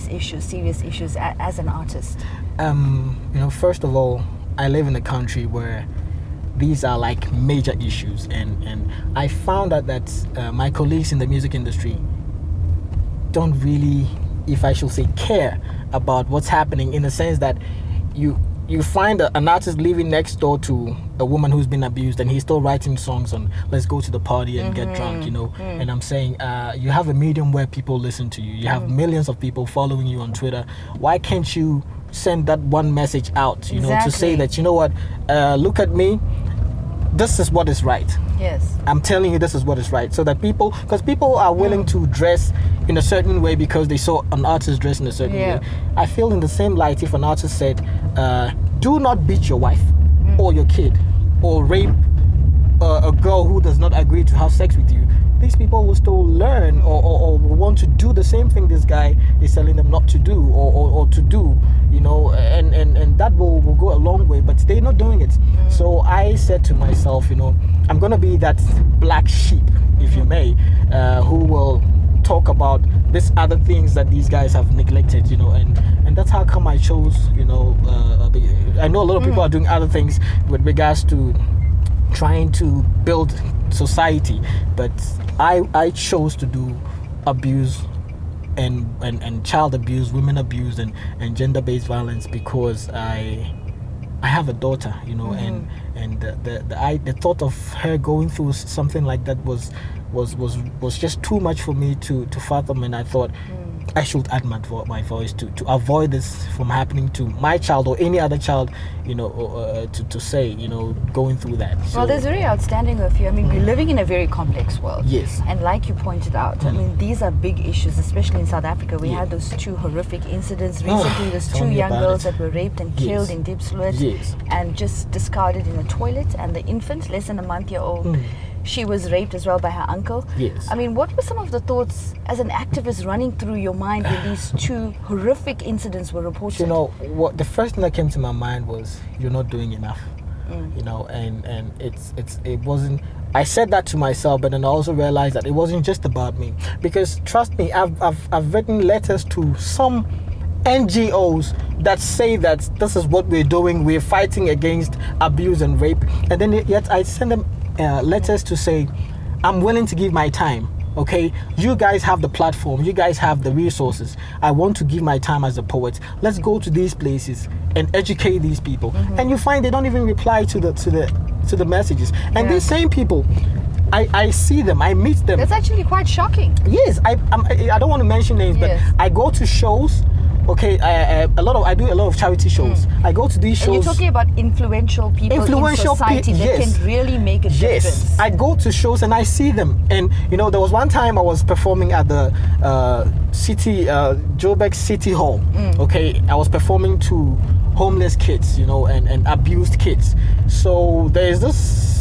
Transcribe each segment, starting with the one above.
these issues, serious issues, as an artist? First of all, I live in a country where these are like major issues, and I found out that my colleagues in the music industry don't really, if I should say, care about what's happening, in the sense that you find an artist living next door to a woman who's been abused, and he's still writing songs on let's go to the party and get drunk, and I'm saying you have a medium where people listen to you, you have millions of people following you on Twitter. Why can't you send that one message out, to say that, what, look at me, this is what is right. Yes. I'm telling you, this is what is right. So that because people are willing to dress in a certain way because they saw an artist dress in a certain way. I feel in the same light, if an artist said, do not beat your wife or your kid or rape a girl who does not agree to have sex with you, these people will still learn or want to do the same thing this guy is telling them not to do or to do, and that will go a long way, but they're not doing it. So I said to myself, I'm going to be that black sheep, if you may, who will talk about these other things that these guys have neglected, and that's how come I chose, I know a lot of people are doing other things with regards to trying to build society, but I chose to do abuse and child abuse, women abuse, and gender-based violence because I have a daughter, and the thought of her going through something like that was just too much for me to fathom, and I thought I should add my voice to avoid this from happening to my child or any other child, to say, going through that. So, well, that's very outstanding of you. I mean, we're living in a very complex world. Yes. And like you pointed out, I mean, these are big issues, especially in South Africa. We had those 2 horrific incidents recently. Those 2 young girls that were raped and killed in Diepsloot and just discarded in a toilet. And the infant, less than a month-old, she was raped as well by her uncle. Yes. I mean, what were some of the thoughts as an activist running through your mind when these 2 horrific incidents were reported? What the first thing that came to my mind was, you're not doing enough. And it wasn't. I said that to myself, but then I also realized that it wasn't just about me, because trust me, I've written letters to some NGOs that say that this is what we're doing. We're fighting against abuse and rape, and then yet I send them letters to say, I'm willing to give my time. Okay, you guys have the platform, you guys have the resources. I want to give my time as a poet. Let's go to these places and educate these people. And you find they don't even reply to the messages. And these same people, I see them, I meet them. That's actually quite shocking. Yes, I don't want to mention names, but I go to shows. Okay, I do a lot of charity shows. I go to these shows. And you're talking about influential people in society that can really make a difference. Yes, I go to shows and I see them. And there was one time I was performing at the Joburg City Hall. Okay, I was performing to homeless kids, and abused kids. So there is this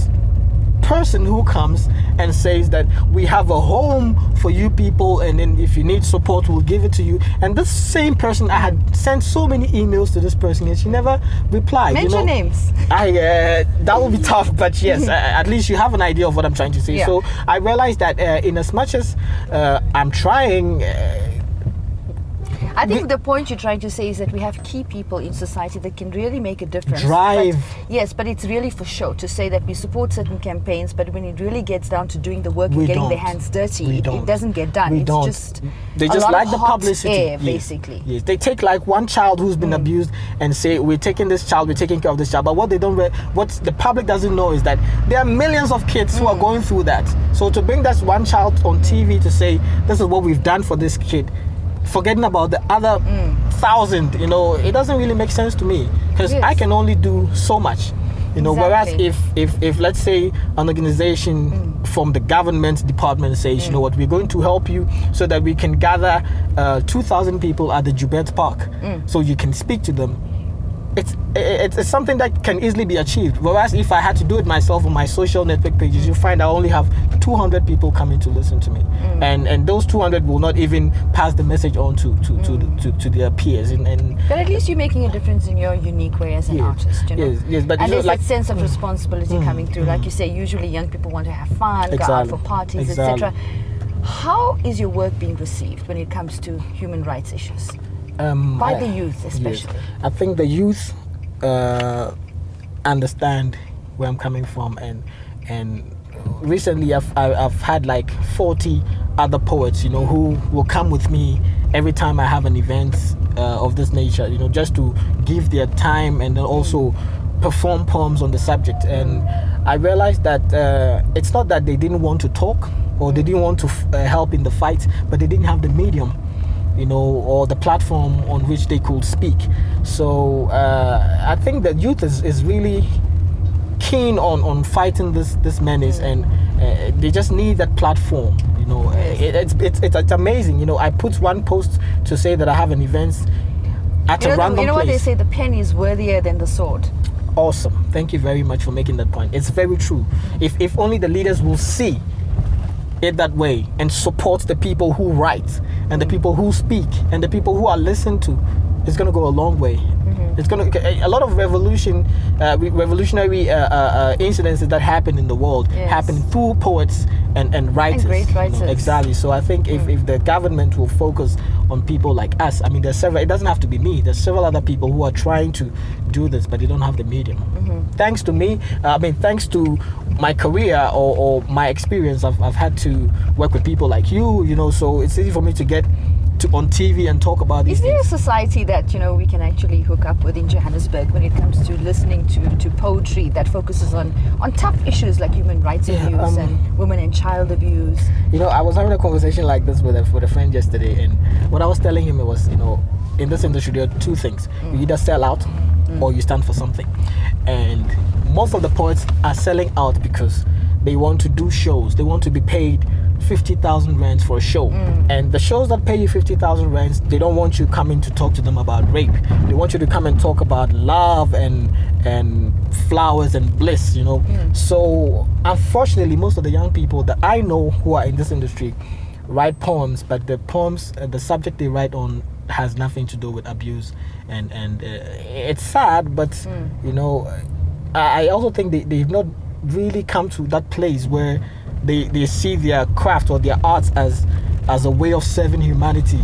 person who comes and says that we have a home for you people, and then if you need support, we'll give it to you. And this same person, I had sent so many emails to this person and she never replied. Mention names. That would be tough, but yes, at least you have an idea of what I'm trying to say. So I realized that in as much as I'm trying, I think the point you're trying to say is that we have key people in society that can really make a difference. Drive. But it's really for show to say that we support certain campaigns, but when it really gets down to doing the work and getting their hands dirty, it doesn't get done. They just like the publicity. Air, basically. Yes, they take like one child who's been abused and say, we're taking this child, we're taking care of this child. But what the public doesn't know is that there are millions of kids who are going through that. So to bring that one child on TV to say, this is what we've done for this kid, forgetting about the other 1,000, it doesn't really make sense to me, because I can only do so much, whereas if let's say an organization from the government department says, you know what, we're going to help you so that we can gather 2,000 people at the Joburg Park, so you can speak to them. It's something that can easily be achieved. Whereas if I had to do it myself on my social network pages, you find I only have 200 people coming to listen to me, and those 200 will not even pass the message on to their peers. But at least you're making a difference in your unique way as an artist. Yes, but and there's that sense of responsibility coming through. Like you say, usually young people want to have fun, go out for parties, etc. How is your work being received when it comes to human rights issues? By the youth, especially. Yes. I think the youth understand where I'm coming from, and recently I've had like 40 other poets, you know, who will come with me every time I have an event of this nature, you know, just to give their time and then also perform poems on the subject. And I realized that it's not that they didn't want to talk or they didn't want to help in the fight, but they didn't have the medium, you know, or the platform on which they could speak. So I think that youth is really keen on fighting this menace, and they just need that platform, you know. It's amazing, you know. I put one post to say that I have an event at a random place. You know what they say, the pen is worthier than the sword. Awesome, thank you very much for making that point. It's very true. If only the leaders will see it that way and support the people who write and the people who speak and the people who are listened to, it's going to go a long way. It's going to, a lot of revolutionary incidences that happen in the world happen through poets and writers. And great writers. You know, exactly. So I think if the government will focus on people like us, I mean, there's several, it doesn't have to be me, there's several other people who are trying to do this, but they don't have the medium. Thanks to me, thanks to my career or my experience, I've had to work with people like you, you know, so it's easy for me to get on TV and talk about these things. Is there things. a society that, you know, we can actually hook up with in Johannesburg when it comes to listening to poetry that focuses on tough issues like human rights abuse and women and child abuse? You know, I was having a conversation like this with a friend yesterday, and what I was telling him was, you know, in this industry there are two things. You either sell out or you stand for something. And most of the poets are selling out because they want to do shows. They want to be paid 50,000 rands for a show, and the shows that pay you 50,000 rands, they don't want you coming to talk to them about rape. They want you to come and talk about love and flowers and bliss, you know. So unfortunately, most of the young people that I know who are in this industry write poems, but the poems, the subject they write on has nothing to do with abuse, and it's sad, but you know, I also think they've not really come to that place where they see their craft or their arts as a way of serving humanity